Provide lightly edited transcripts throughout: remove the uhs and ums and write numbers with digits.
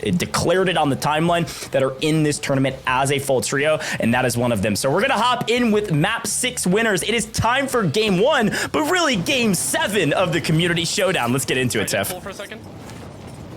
declared it on the timeline that are in this tournament as a full trio, and that is one of them. So we're gonna hop in with map 6 winners. It is time for game 1, but really game 7 of the community showdown. Let's get into it, Tiff. For a second.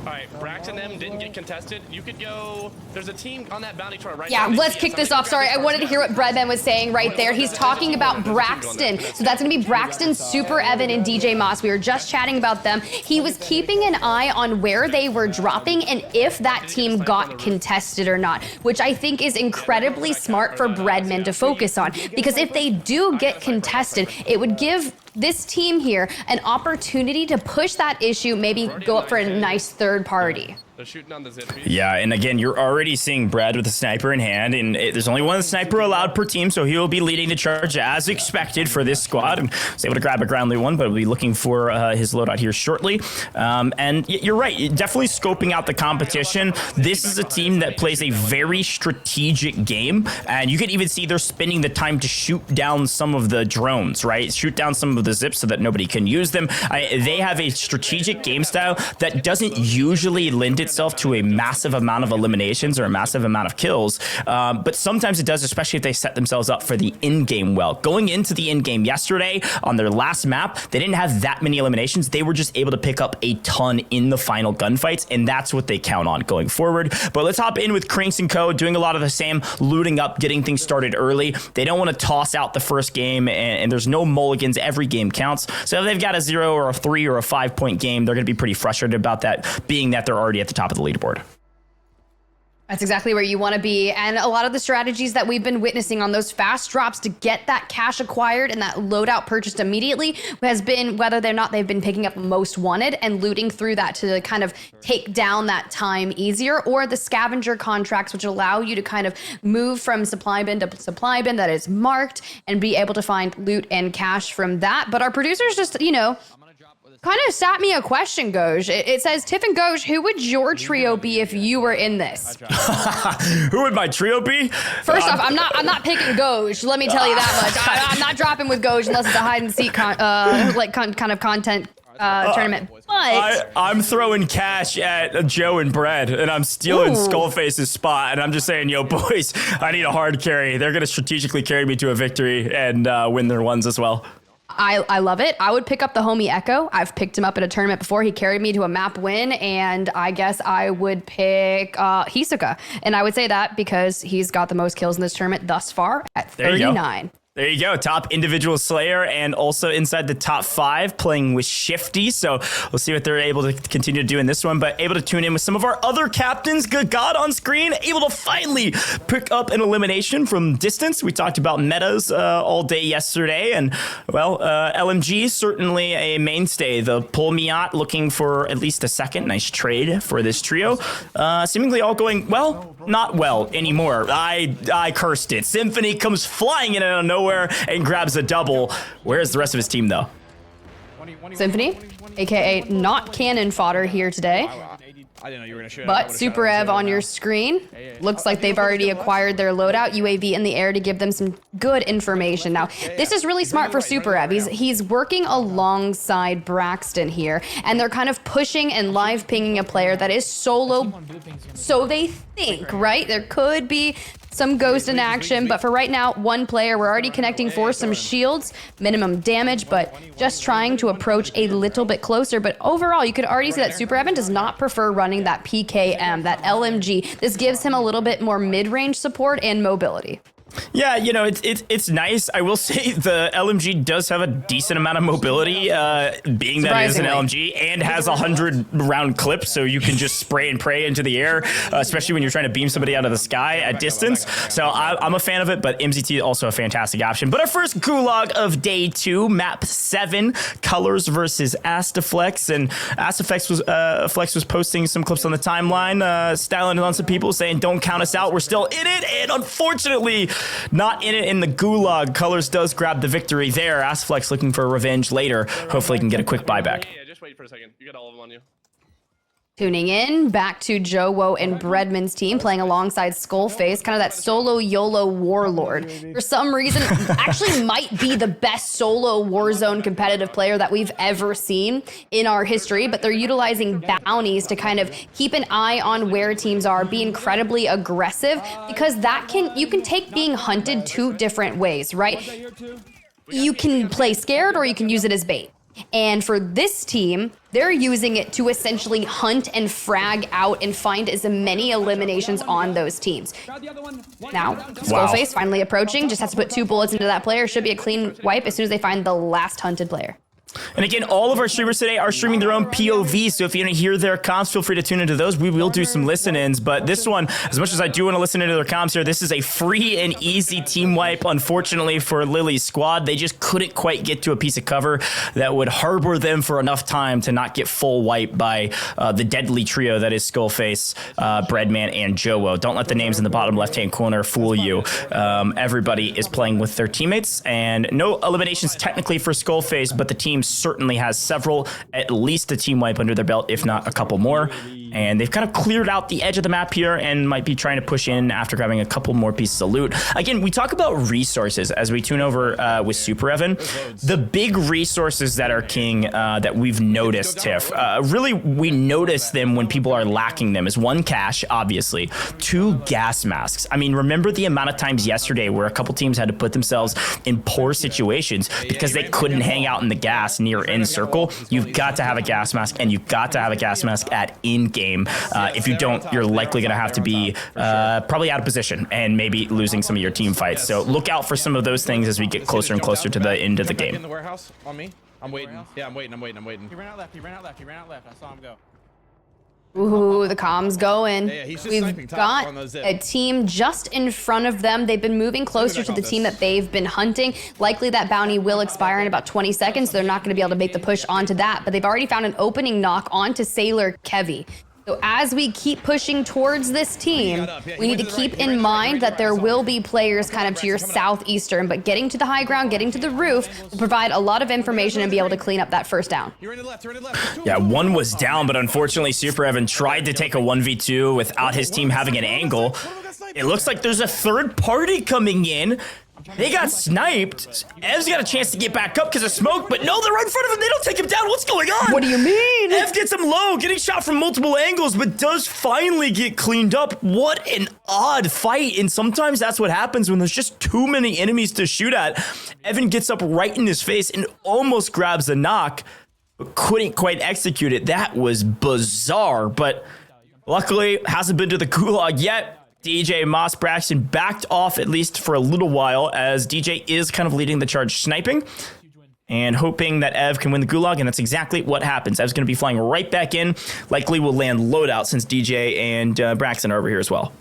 All right, Braxton and them didn't get contested. You could go. There's a team on that bounty tour right now. Yeah, let's kick this off. Sorry, I wanted to hear what Breadman was saying right there. He's talking about Braxton. So that's going to be Braxton, Super Evan, and DJ Moss. We were just chatting about them. He was keeping an eye on where they were dropping and if that team got contested or not, which I think is incredibly smart for Breadman to focus on. Because if they do get contested, it would give this team here an opportunity to push that issue, maybe go up for a nice third party. They're shooting on the zip. Yeah, and again, you're already seeing Brad with a sniper in hand, and there's only one sniper allowed per team, so he will be leading the charge as expected for this squad. And was able to grab a ground loot one, but will be looking for his loadout here shortly. And you're right, definitely scoping out the competition. This is a team that plays a very strategic game, and you can even see they're spending the time to shoot down some of the drones, right? Shoot down some of the zips so that nobody can use them. They have a strategic game style that doesn't usually lend itself to a massive amount of eliminations or a massive amount of kills, but sometimes it does, especially if they set themselves up for the in-game well. Going into the in-game yesterday on their last map, they didn't have that many eliminations. They were just able to pick up a ton in the final gunfights, and that's what they count on going forward. But let's hop in with Cranks & Co. doing a lot of the same, looting up, getting things started early. They don't want to toss out the first game, and there's no mulligans. Every game counts. So if they've got a 0 or a 3 or a 5-point game, they're going to be pretty frustrated about that, being that they're already at the top of the leaderboard. That's exactly where you want to be. And a lot of the strategies that we've been witnessing on those fast drops to get that cash acquired and that loadout purchased immediately has been whether or not they've been picking up most wanted and looting through that to kind of take down that time easier, or the scavenger contracts, which allow you to kind of move from supply bin to supply bin that is marked and be able to find loot and cash from that. But our producers just, you know, kind of sat me a question, Goj. It says, Tiff and Goj, who would your trio be if you were in this? Who would my trio be? First off, I'm not picking Goj. Let me tell you that much. I'm not dropping with Goj unless it's a hide and seek kind of content tournament. But I'm throwing cash at Joe and Brad, and I'm stealing Skullface's spot, and I'm just saying, yo, boys, I need a hard carry. They're gonna strategically carry me to a victory and win their ones as well. I love it. I would pick up the homie Echo. I've picked him up in a tournament before. He carried me to a map win, and I guess I would pick Hisoka. And I would say that because he's got the most kills in this tournament thus far at 39. There you go, top individual slayer, and also inside the top 5 playing with Shifty. So we'll see what they're able to continue to do in this one, but able to tune in with some of our other captains. Good God, on screen, able to finally pick up an elimination from distance. We talked about metas all day yesterday, and well, LMG certainly a mainstay. The pull Miat looking for at least a second. Nice trade for this trio. Seemingly all going well, not well anymore. I cursed it. Symphony comes flying in out of nowhere and grabs a double. Where's the rest of his team, though? Symphony, aka not cannon fodder here today. I didn't know you were gonna shoot. But Super Ev on your screen. Looks like they've already acquired their loadout, UAV in the air to give them some good information. Now, this is really smart for Super Ev. He's working alongside Braxton here, and they're kind of pushing and live pinging a player that is solo. So they think, right? There could be some ghost in action, but for right now, one player. We're already connecting for some shields, minimum damage, but just trying to approach a little bit closer. But overall, you could already see that Super Evan does not prefer running that PKM, that LMG. This gives him a little bit more mid-range support and mobility. Yeah, you know, it's nice. I will say the LMG does have a decent amount of mobility, being that it is an LMG and has 100-round clip, so you can just spray and pray into the air, especially when you're trying to beam somebody out of the sky at distance. So I'm a fan of it, but MZT also a fantastic option. But our first gulag of day 2, map 7, Colors versus Astaflex, and Astaflex was posting some clips on the timeline, styling on some people saying, "Don't count us out, we're still in it," and unfortunately, not in it in the gulag. Colors does grab the victory there. Astaflex looking for revenge later. Hopefully he can get a quick buyback. Yeah, just wait for a second. You got all of them on you. Tuning in, back to Joewo and Breadman's team playing alongside Skullface, kind of that solo YOLO warlord. For some reason, actually might be the best solo Warzone competitive player that we've ever seen in our history, but they're utilizing bounties to kind of keep an eye on where teams are, be incredibly aggressive, because you can take being hunted two different ways, right? You can play scared or you can use it as bait. And for this team, they're using it to essentially hunt and frag out and find as many eliminations on those teams. Now, Skullface finally approaching, just has to put 2 bullets into that player. Should be a clean wipe as soon as they find the last hunted player. And again, all of our streamers today are streaming their own POV, so if you want to hear their comps, feel free to tune into those. We will do some listen-ins, but this one, as much as I do want to listen into their comps here, this is a free and easy team wipe, unfortunately, for Lily's squad. They just couldn't quite get to a piece of cover that would harbor them for enough time to not get full wipe by the deadly trio that is Skullface, Breadman, and Joewo. Don't let the names in the bottom left-hand corner fool you. Everybody is playing with their teammates, and no eliminations technically for Skullface, but the team certainly has several, at least a team wipe under their belt, if not a couple more. And they've kind of cleared out the edge of the map here and might be trying to push in after grabbing a couple more pieces of loot. Again, we talk about resources as we tune over with Super Evan. The big resources that are king that we've noticed, Tiff, really we notice them when people are lacking them is 1, cash, obviously, 2, gas masks. I mean, remember the amount of times yesterday where a couple teams had to put themselves in poor situations because they couldn't hang out in the gas near end circle. You've got to have a gas mask, and you've got to have a gas mask at in-game. If you don't, you're likely going to have to be probably out of position and maybe losing some of your team fights. So look out for some of those things as we get closer and closer to the end of the game. In the warehouse on me. I'm waiting. Yeah, I'm waiting. He ran out left. I saw him go. Ooh, the comms going. Yeah, he's just We've sniping top got on the zip. a team just in front of them. They've been moving closer to the team that they've been hunting. Likely that bounty will expire in about 20 seconds. So they're not going to be able to make the push onto that, but they've already found an opening knock onto Sailor Kevy. So as we keep pushing towards this team, we need to keep in mind that there will be players kind of to your southeastern, but getting to the high ground, getting to the roof will provide a lot of information and be able to clean up that first down. Yeah, 1 was down, but unfortunately Super Evan tried to take a 1v2 without his team having an angle. It looks like there's a third party coming in. They got sniped. Ev's got a chance to get back up because of smoke, but no, they're right in front of him. They don't take him down. What's going on? What do you mean? Ev gets him low, getting shot from multiple angles, but does finally get cleaned up. What an odd fight, and sometimes that's what happens when there's just too many enemies to shoot at. Evan gets up right in his face and almost grabs a knock, but couldn't quite execute it. That was bizarre, but luckily hasn't been to the gulag yet. DJ Moss Braxton backed off at least for a little while as DJ is kind of leading the charge sniping and hoping that Ev can win the gulag, and that's exactly what happens. Ev's going to be flying right back in, likely will land loadout since DJ and Braxton are over here as well.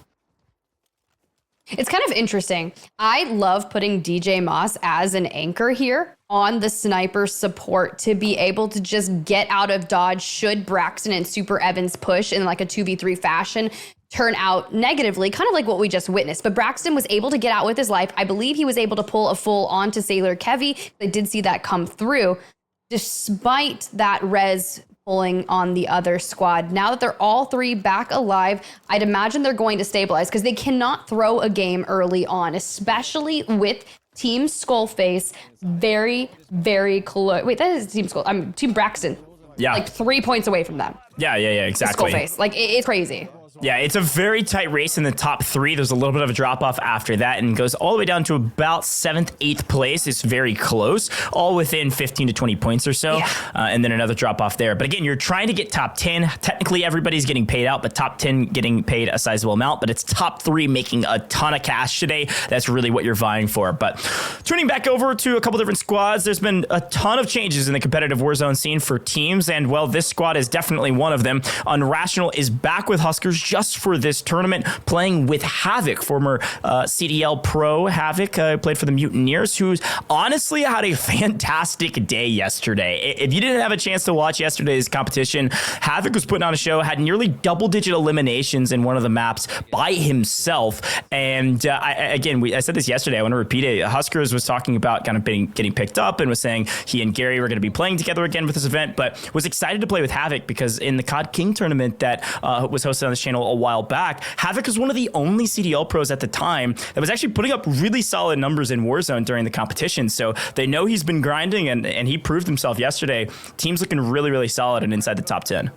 It's kind of interesting. I love putting DJ Moss as an anchor here on the sniper support to be able to just get out of dodge should Braxton and Super Evans push in like a 2v3 fashion turn out negatively, kind of like what we just witnessed. But Braxton was able to get out with his life. I believe he was able to pull a full onto Sailor Kevy. I did see that come through. Despite that res pulling on the other squad, now that they're all 3 back alive, I'd imagine they're going to stabilize because they cannot throw a game early on, especially with Team Skullface very, very close. Wait, that is Team Team Braxton. Yeah. Like 3 points away from them. Yeah, exactly. Skullface. Like, it's crazy. Yeah, it's a very tight race in the top 3. There's a little bit of a drop off after that and goes all the way down to about 7th, 8th place. It's very close, all within 15 to 20 points or so. Yeah. And then another drop off there. But again, you're trying to get top 10. Technically, everybody's getting paid out, but top 10 getting paid a sizable amount. But it's top 3 making a ton of cash today. That's really what you're vying for. But turning back over to a couple different squads, there's been a ton of changes in the competitive Warzone scene for teams. And well, this squad is definitely one of them. Unrational is back with Huskerrs. just for this tournament, playing with Havoc, former CDL pro Havoc, played for the Mutineers, who's honestly had a fantastic day yesterday. If you didn't have a chance to watch yesterday's competition, Havoc was putting on a show, had nearly double-digit eliminations in one of the maps by himself. And I said this yesterday, I want to repeat it. Huskerrs was talking about kind of getting picked up and was saying he and Gary were going to be playing together again with this event, but was excited to play with Havoc because in the COD King tournament that was hosted on this channel a while back, Havoc was one of the only CDL pros at the time that was actually putting up really solid numbers in Warzone during the competition. So they know he's been grinding, and he proved himself yesterday. Team's looking really, really solid and inside the top 10.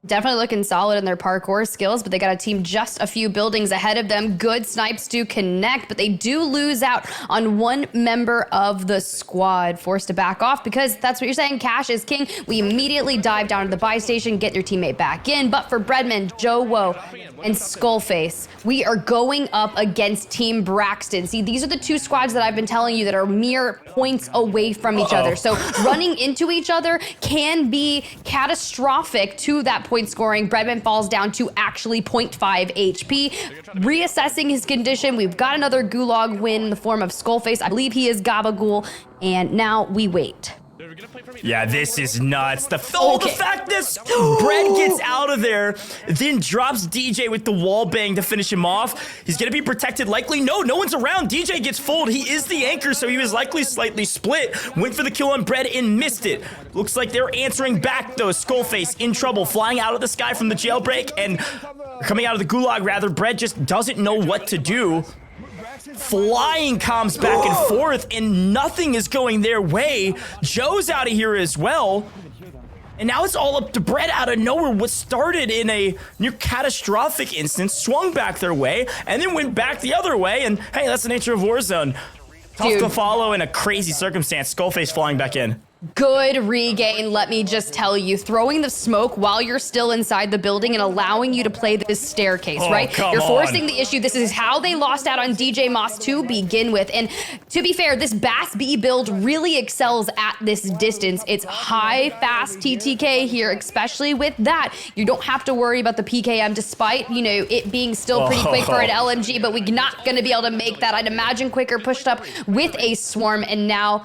Definitely looking solid in their parkour skills, but they got a team just a few buildings ahead of them. Good snipes do connect, but they do lose out on one member of the squad. Forced to back off because that's what you're saying. Cash is king. We immediately dive down to the buy station, get your teammate back in. But for Breadman, Joewo, and Skullface, we are going up against Team Braxton. See, these are the two squads that I've been telling you that are mere points away from each other. So running into each other can be catastrophic to that point scoring. Breadman falls down to actually 0.5 HP. Reassessing his condition, we've got another Gulag win in the form of Skullface. I believe he is Gabagool, and now we wait. Yeah, this is nuts. The fact this Bread gets out of there, then drops DJ with the wall bang to finish him off. He's gonna be protected likely. No one's around. DJ gets fooled. He is the anchor, so he was likely slightly split. Went for the kill on Bread and missed it. Looks like they're answering back though. Skullface in trouble, flying out of the sky from the jailbreak and coming out of the gulag rather. Bread just doesn't know what to do. Flying comms back and forth, and nothing is going their way. Joe's out of here as well. And now it's all up to Bread out of nowhere. What started in a near catastrophic instance swung back their way and then went back the other way. And hey, that's the nature of Warzone. Tough to follow in a crazy circumstance. Skullface flying back in. Good regain, let me just tell you. Throwing the smoke while you're still inside the building and allowing you to play this staircase, right? You're forcing the issue. This is how they lost out on DJ Moss to begin with. And to be fair, this Bass B build really excels at this distance. It's high, fast TTK here, especially with that. You don't have to worry about the PKM despite, you know, it being still pretty quick for an LMG, but we're not going to be able to make that. I'd imagine quicker pushed up with a swarm, and now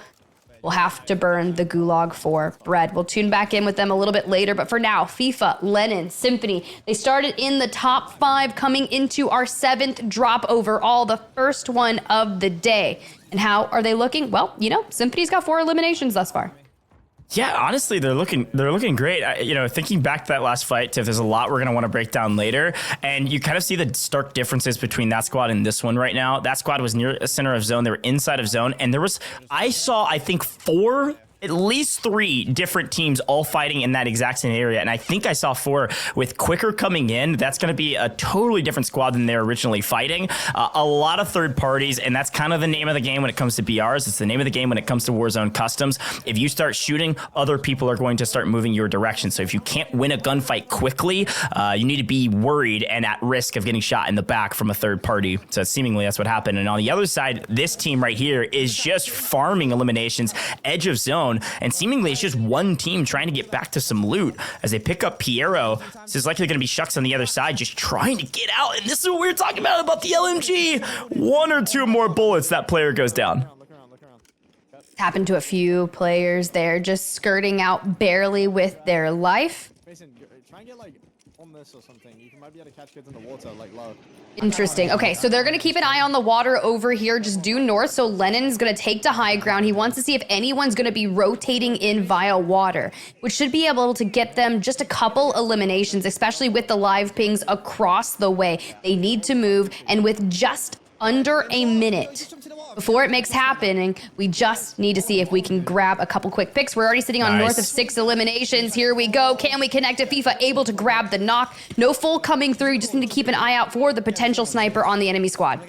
we'll have to burn the gulag for Bread. We'll tune back in with them a little bit later, but for now, FIFA, Lennon, Symphony, they started in the top 5 coming into our 7th drop overall, the first one of the day. And how are they looking? Well, you know, Symphony's got 4 eliminations thus far. Yeah, honestly, they're looking great. You know, thinking back to that last fight, Tiff, there's a lot we're going to want to break down later. And you kind of see the stark differences between that squad and this one right now. That squad was near a center of zone. They were inside of zone. And I saw, I think, at least 3 different teams all fighting in that exact same area. And I think I saw 4 with Quicker coming in. That's going to be a totally different squad than they were originally fighting. A lot of third parties, and that's kind of the name of the game when it comes to BRs. It's the name of the game when it comes to Warzone customs. If you start shooting, other people are going to start moving your direction. So if you can't win a gunfight quickly, you need to be worried and at risk of getting shot in the back from a third party. So seemingly that's what happened. And on the other side, this team right here is just farming eliminations, edge of zone. And seemingly it's just one team trying to get back to some loot as they pick up Piero. This is likely going to be Shucks on the other side, just trying to get out. And this is what we were talking about the LMG. 1 or 2 more bullets, that player goes down. Happened to a few players there, just skirting out barely with their life. Mason, try and get like on this or something. You might be able to catch kids in the water, like low. Interesting. Okay, so they're going to keep an eye on the water over here, just due north. So Lennon's going to take to high ground. He wants to see if anyone's going to be rotating in via water, which should be able to get them just a couple eliminations, especially with the live pings across the way. They need to move, and with just under a minute before it makes happening, we just need to see if we can grab a couple quick picks. We're already sitting on north of 6 eliminations. Here we go. Can we connect to FIFA? Able to grab the knock. No full coming through. You just need to keep an eye out for the potential sniper on the enemy squad.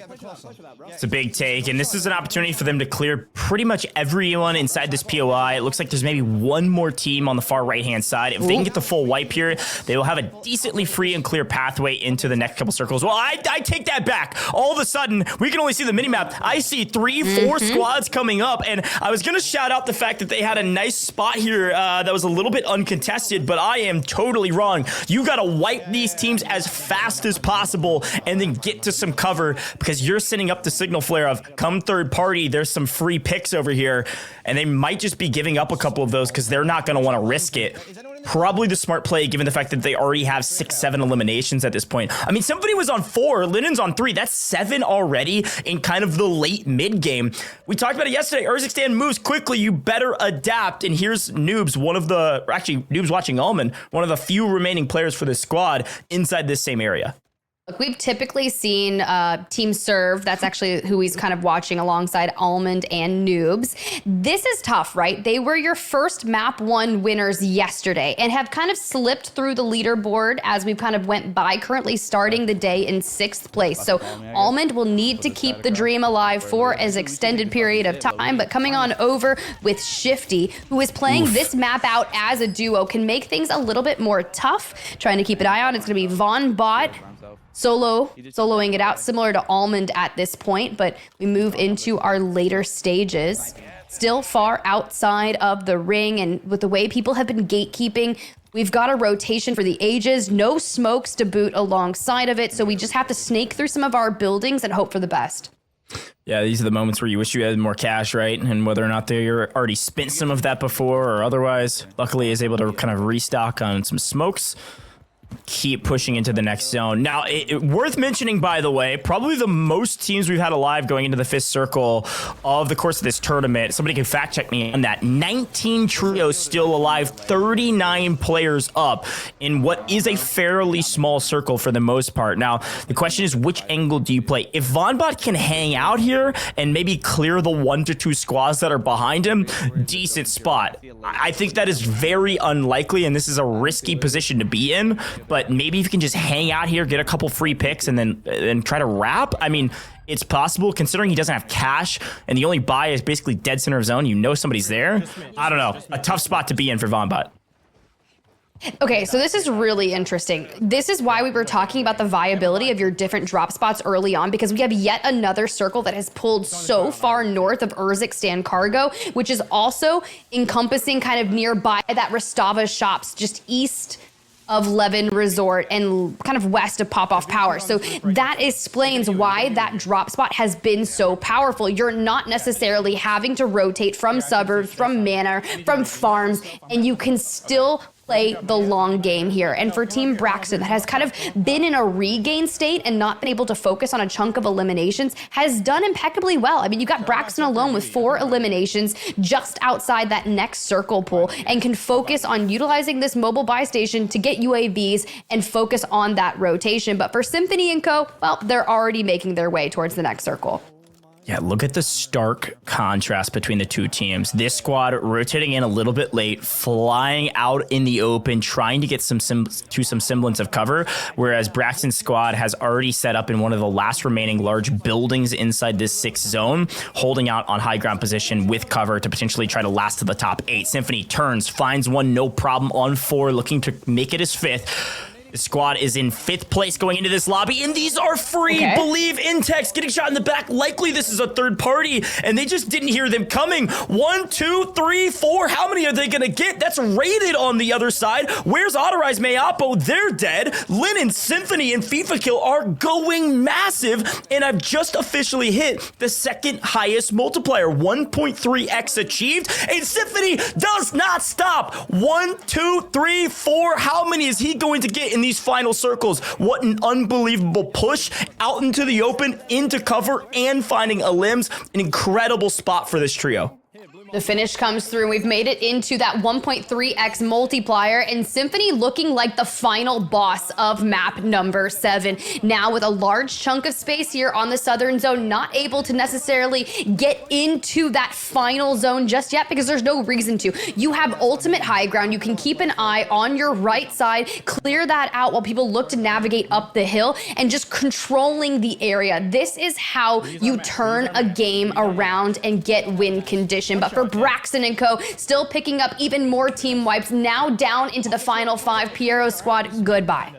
It's a big take, and this is an opportunity for them to clear pretty much everyone inside this POI. It looks like there's maybe one more team on the far right-hand side. If they can get the full wipe here, they will have a decently free and clear pathway into the next couple circles. Well, I take that back. All of a sudden, we can only see the minimap. I see 3, 4 squads coming up. And I was going to shout out the fact that they had a nice spot here that was a little bit uncontested, but I am totally wrong. You got to wipe these teams as fast as possible and then get to some cover, because you're sending up the signal flare of come third party, there's some free picks over here. And they might just be giving up a couple of those because they're not going to want to risk it. Probably the smart play, given the fact that they already have 6, 7 eliminations at this point. I mean, somebody was on 4, Linen's on 3. That's 7 already in kind of the late mid game. We talked about it yesterday. Urzikstan moves quickly. You better adapt. And here's Noobs, Noobs watching Almond, one of the few remaining players for this squad inside this same area. Look, we've typically seen Team Serve. That's actually who he's kind of watching alongside Almond and Noobs. This is tough, right? They were your first map 1 winners yesterday and have kind of slipped through the leaderboard as we've kind of went by, currently starting the day in 6th place. So Almond will need to keep the dream alive for an extended period of time, but coming on over with Shifty, who is playing this map out as a duo, can make things a little bit more tough. Trying to keep an eye on, it's going to be Von Bot, soloing it out, similar to Almond at this point, but we move into our later stages. Still far outside of the ring, and with the way people have been gatekeeping, we've got a rotation for the ages, no smokes to boot alongside of it, so we just have to snake through some of our buildings and hope for the best. Yeah, these are the moments where you wish you had more cash, right? And whether or not they already spent some of that before or otherwise, luckily is able to kind of restock on some smokes. Keep pushing into the next zone. Now, worth mentioning, by the way, probably the most teams we've had alive going into the 5th circle of the course of this tournament. Somebody can fact check me on that. 19 trios still alive, 39 players up in what is a fairly small circle for the most part. Now, the question is, which angle do you play? If VonBot can hang out here and maybe clear the 1 to 2 squads that are behind him, decent spot. I think that is very unlikely, and this is a risky position to be in. But maybe if you can just hang out here, get a couple free picks, and then try to wrap. I mean, it's possible considering he doesn't have cash, and the only buy is basically dead center of zone. You know somebody's there. I don't know. A tough spot to be in for VonBot. Okay, so this is really interesting. This is why we were talking about the viability of your different drop spots early on, because we have yet another circle that has pulled so far north of Urzikstan cargo, which is also encompassing kind of nearby that Rostava shops just east of Levin Resort and kind of west of Pop-Off Power. So that explains why that drop spot has been so powerful. You're not necessarily having to rotate from suburbs, from manor, from farms, and you can still play the long game here. And for Team Braxton, that has kind of been in a regain state and not been able to focus on a chunk of eliminations, has done impeccably well. I mean, you got Braxton alone with 4 eliminations just outside that next circle pool, and can focus on utilizing this mobile buy station to get UAVs and focus on that rotation. But for Symphony and Co., well, they're already making their way towards the next circle. Yeah, look at the stark contrast between the two teams. This squad rotating in a little bit late, flying out in the open, trying to get some semblance of cover, whereas Braxton's squad has already set up in one of the last remaining large buildings inside this 6th zone, holding out on high ground position with cover to potentially try to last to the top 8. Symphony turns, finds one, no problem on 4, looking to make it his 5th. The squad is in 5th place going into this lobby, and these are free. Okay. Believe Intex getting shot in the back. Likely this is a third party, and they just didn't hear them coming. 1, 2, 3, 4. How many are they gonna get? That's rated on the other side. Where's Autorize Mayapo? They're dead. Linen, Symphony, and FIFA Kill are going massive, and I've just officially hit the 2nd highest multiplier. 1.3x achieved, and Symphony does not stop. 1, 2, 3, 4. How many is he going to get in these final circles? What an unbelievable push out into the open, into cover, and finding a limbs. An incredible spot for this trio. The finish comes through, and we've made it into that 1.3x multiplier, and Symphony looking like the final boss of map number 7. Now with a large chunk of space here on the southern zone, not able to necessarily get into that final zone just yet because there's no reason to. You have ultimate high ground. You can keep an eye on your right side, clear that out while people look to navigate up the hill, and just controlling the area. This is how you turn a game around and get win condition. But for Braxton and Co., still picking up even more team wipes, now down into the final 5. Piero's squad, goodbye.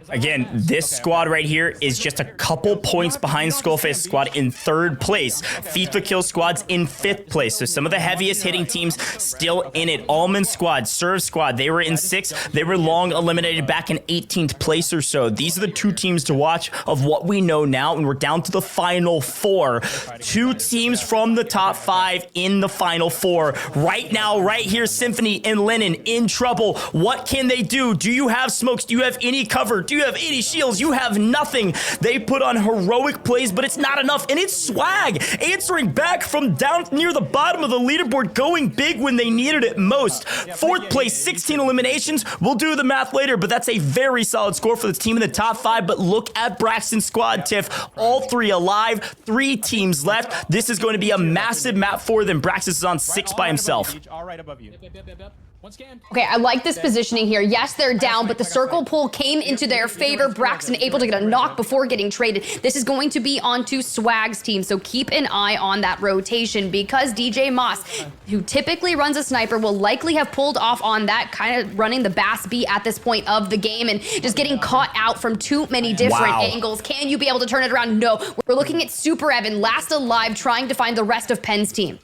Again, this squad right here is just a couple points behind Skullface squad in 3rd place. FIFA Kill squad's in 5th place. So some of the heaviest hitting teams still in it. Almond squad, Serve squad, they were in 6th. They were long eliminated back in 18th place or so. These are the 2 teams to watch of what we know now, and we're down to the final 4. 2 teams from the top 5 in the final 4. Right now, right here, Symphony and Lennon in trouble. What can they do? Do you have smokes? Do you have any cover? Do you have any shields? You have nothing. They put on heroic plays, but it's not enough. And it's Swagg answering back from down near the bottom of the leaderboard, going big when they needed it most. 4th place, 16 eliminations. We'll do the math later, but that's a very solid score for this team in the top 5. But look at Braxton's squad, Tiff. All 3 alive, 3 teams left. This is going to be a massive map for them. Braxton is on 6 by himself. All right above you. Okay, I like this positioning here. Yes, they're down, but the circle pull came into their favor. Braxton able to get a knock before getting traded. This is going to be onto Swagg's team, so keep an eye on that rotation because DJ Moss, who typically runs a sniper, will likely have pulled off on that, kind of running the Bass B at this point of the game and just getting caught out from too many different angles. Can you be able to turn it around? No. We're looking at Super Evan, last alive, trying to find the rest of Penn's team.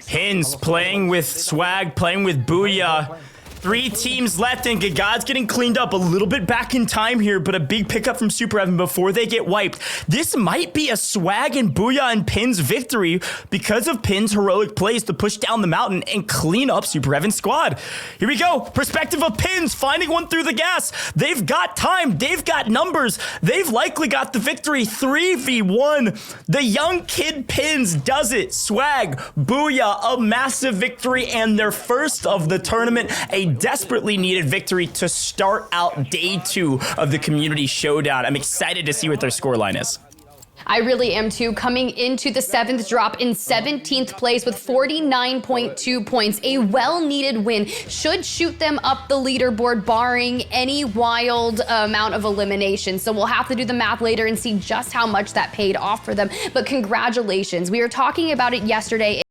Hins playing with Swagg, playing with Booyah. 3 teams left, and Gagad's getting cleaned up a little bit back in time here, but a big pickup from Super Evan before they get wiped. This might be a Swagg and Booyah and Pin's victory because of Pin's heroic plays to push down the mountain and clean up Super Evan's squad. Here we go. Perspective of Pins, finding one through the gas. They've got time. They've got numbers. They've likely got the victory. 3v1. The young kid Pins does it. Swagg, Booyah, a massive victory and their first of the tournament. A desperately needed victory to start out day 2 of the community showdown. I'm excited to see what their scoreline is. I really am too. Coming into the 7th drop in 17th place with 49.2 points. A well-needed win. Should shoot them up the leaderboard barring any wild amount of elimination. So we'll have to do the math later and see just how much that paid off for them. But congratulations. We were talking about it yesterday.